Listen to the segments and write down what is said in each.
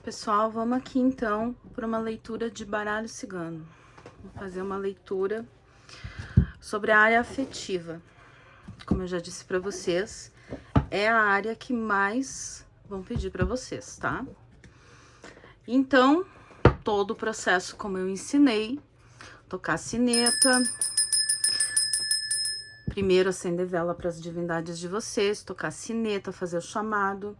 Pessoal, vamos aqui então para uma leitura de baralho cigano. Vou fazer uma leitura sobre a área afetiva. Como eu já disse para vocês, é a área que mais vão pedir para vocês, tá? Então, todo o processo como eu ensinei, tocar sineta, primeiro acender vela para as divindades de vocês, tocar sineta, fazer o chamado,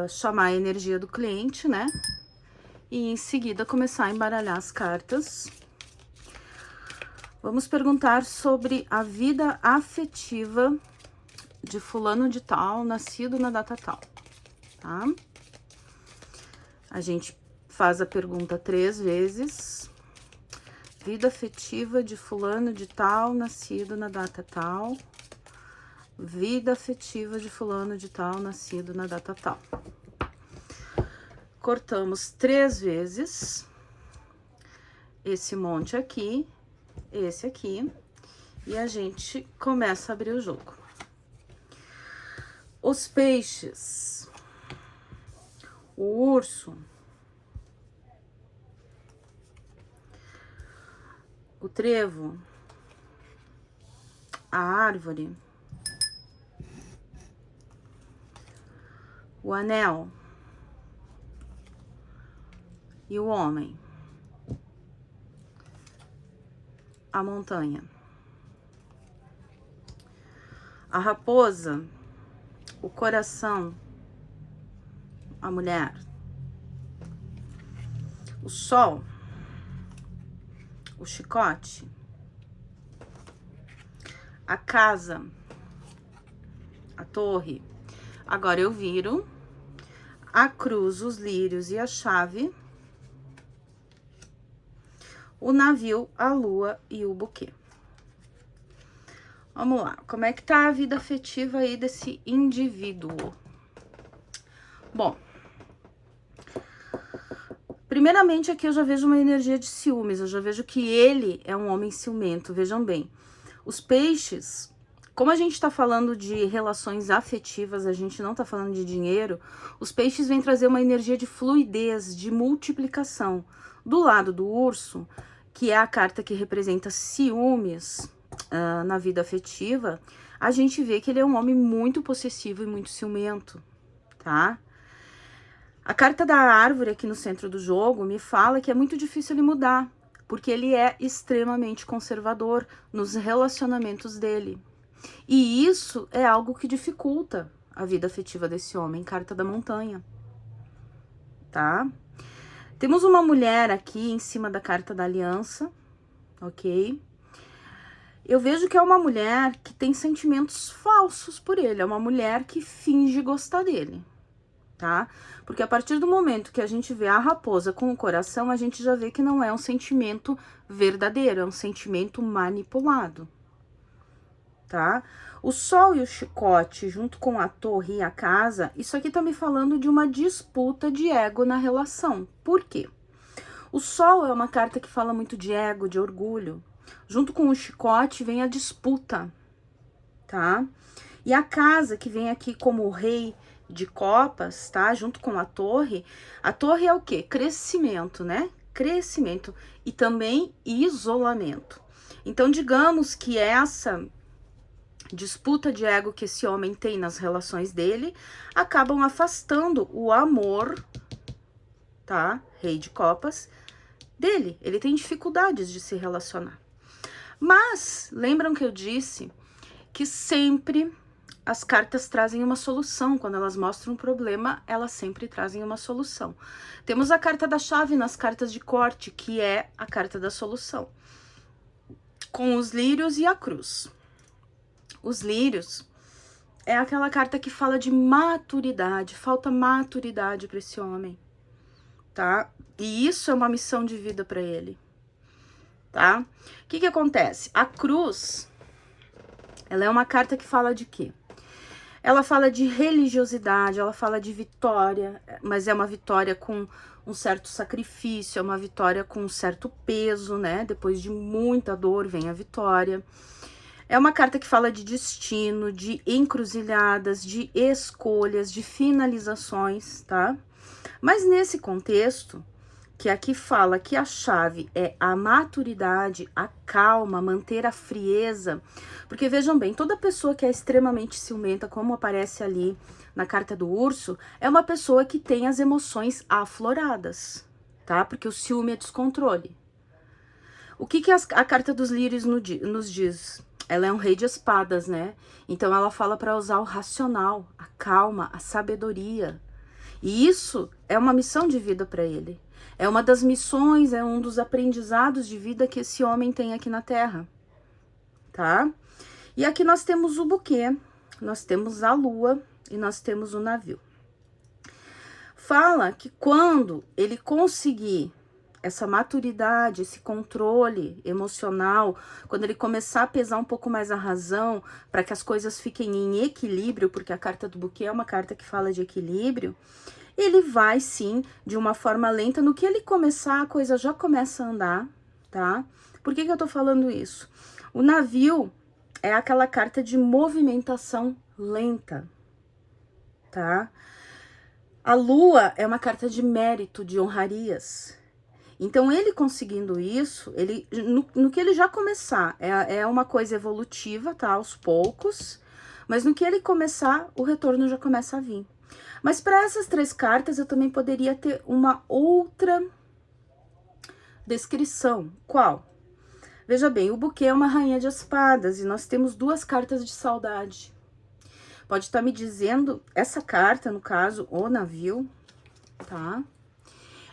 chamar a energia do cliente, né? E em seguida começar a embaralhar as cartas. Vamos perguntar sobre a vida afetiva de fulano de tal, nascido na data tal, tá? A gente faz a pergunta 3 vezes. Vida afetiva de fulano de tal, nascido na data tal. Vida afetiva de fulano de tal, nascido na data tal. Cortamos 3 vezes. Esse monte aqui, esse aqui. E a gente começa a abrir o jogo. Os peixes. O urso. O trevo. A árvore. O anel e o homem, a montanha, a raposa, o coração, a mulher, o sol, o chicote, a casa, a torre. Agora eu viro a cruz, os lírios e a chave, o navio, a lua e o buquê. Vamos lá, como é que tá a vida afetiva aí desse indivíduo? Bom, primeiramente aqui eu já vejo uma energia de ciúmes, eu já vejo que ele é um homem ciumento, vejam bem. Os peixes, como a gente tá falando de relações afetivas, a gente não tá falando de dinheiro, os peixes vêm trazer uma energia de fluidez, de multiplicação. Do lado do urso, que é a carta que representa ciúmes na vida afetiva, a gente vê que ele é um homem muito possessivo e muito ciumento, tá? A carta da árvore aqui no centro do jogo me fala que é muito difícil ele mudar, porque ele é extremamente conservador nos relacionamentos dele. E isso é algo que dificulta a vida afetiva desse homem, carta da montanha, tá? Temos uma mulher aqui em cima da carta da aliança, ok? Eu vejo que é uma mulher que tem sentimentos falsos por ele, é uma mulher que finge gostar dele, tá? Porque a partir do momento que a gente vê a raposa com o coração, a gente já vê que não é um sentimento verdadeiro, é um sentimento manipulado, tá? O sol e o chicote, junto com a torre e a casa, isso aqui tá me falando de uma disputa de ego na relação. Por quê? O sol é uma carta que fala muito de ego, de orgulho. Junto com o chicote vem a disputa, tá? E a casa, que vem aqui como o rei de copas, tá? Junto com a torre é o quê? Crescimento, né? Crescimento e também isolamento. Então, digamos que essa disputa de ego que esse homem tem nas relações dele acabam afastando o amor, tá? Rei de copas dele. Ele tem dificuldades de se relacionar. Mas, lembram que eu disse que sempre as cartas trazem uma solução. Quando elas mostram um problema, elas sempre trazem uma solução. Temos a carta da chave nas cartas de corte, que é a carta da solução, com os lírios e a cruz. Os lírios é aquela carta que fala de maturidade, falta maturidade para esse homem, tá? E isso é uma missão de vida para ele, tá? O que acontece? A cruz, ela é uma carta que fala de quê? Ela fala de religiosidade, ela fala de vitória, mas é uma vitória com um certo sacrifício, é uma vitória com um certo peso, né? Depois de muita dor vem a vitória. É uma carta que fala de destino, de encruzilhadas, de escolhas, de finalizações, tá? Mas nesse contexto, que aqui fala que a chave é a maturidade, a calma, manter a frieza, porque vejam bem, toda pessoa que é extremamente ciumenta, como aparece ali na carta do urso, é uma pessoa que tem as emoções afloradas, tá? Porque o ciúme é descontrole. O que a carta dos lírios nos diz? Ela é um rei de espadas, né? Então ela fala para usar o racional, a calma, a sabedoria. E isso é uma missão de vida para ele. É uma das missões, é um dos aprendizados de vida que esse homem tem aqui na Terra, tá? E aqui nós temos o buquê, nós temos a lua e nós temos o navio. Fala que quando ele conseguir essa maturidade, esse controle emocional, quando ele começar a pesar um pouco mais a razão, para que as coisas fiquem em equilíbrio, porque a carta do buquê é uma carta que fala de equilíbrio, ele vai sim, de uma forma lenta, no que ele começar, a coisa já começa a andar, tá? Por que eu tô falando isso? O navio é aquela carta de movimentação lenta, tá? A lua é uma carta de mérito, de honrarias. Então, ele conseguindo isso, ele, no que ele já começar, é uma coisa evolutiva, tá? Aos poucos, mas no que ele começar, o retorno já começa a vir. Mas para essas 3 cartas, eu também poderia ter uma outra descrição. Qual? Veja bem, o buquê é uma rainha de espadas e nós temos 2 cartas de saudade. Pode estar me dizendo, essa carta, no caso, o navio, tá?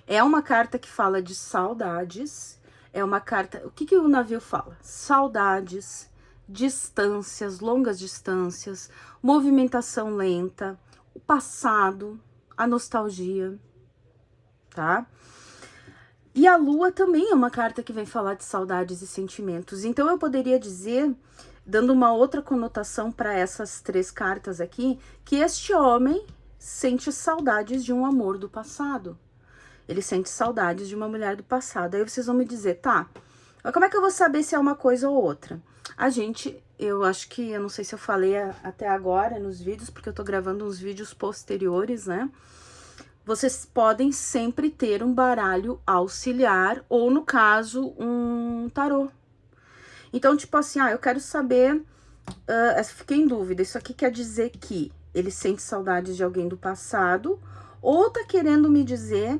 É uma carta que fala de saudades, é uma carta... O que o navio fala? Saudades, distâncias, longas distâncias, movimentação lenta, o passado, a nostalgia, tá? E a lua também é uma carta que vem falar de saudades e sentimentos. Então, eu poderia dizer, dando uma outra conotação para essas 3 cartas aqui, que este homem sente saudades de um amor do passado. Ele sente saudades de uma mulher do passado. Aí vocês vão me dizer, tá, mas como é que eu vou saber se é uma coisa ou outra? Eu acho que, eu não sei se eu falei até agora nos vídeos, porque eu tô gravando uns vídeos posteriores, né? Vocês podem sempre ter um baralho auxiliar, ou no caso, um tarô. Então, tipo assim, eu quero saber, fiquei em dúvida, isso aqui quer dizer que ele sente saudades de alguém do passado, ou tá querendo me dizer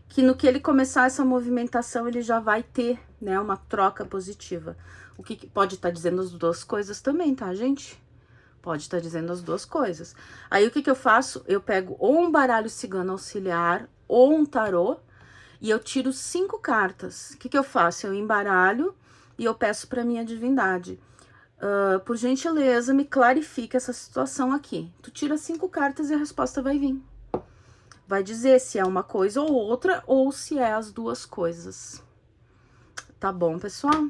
que no que ele começar essa movimentação, ele já vai ter, né, uma troca positiva. O que pode estar dizendo as 2 coisas também, tá, gente? Pode estar dizendo as 2 coisas. Aí, o que eu faço? Eu pego ou um baralho cigano auxiliar, ou um tarô, e eu tiro 5 cartas. O que eu faço? Eu embaralho e eu peço para minha divindade. Por gentileza, me clarifica essa situação aqui. Tu tira 5 cartas e a resposta vai vir. Vai dizer se é uma coisa ou outra, ou se é as 2 coisas. Tá bom, pessoal?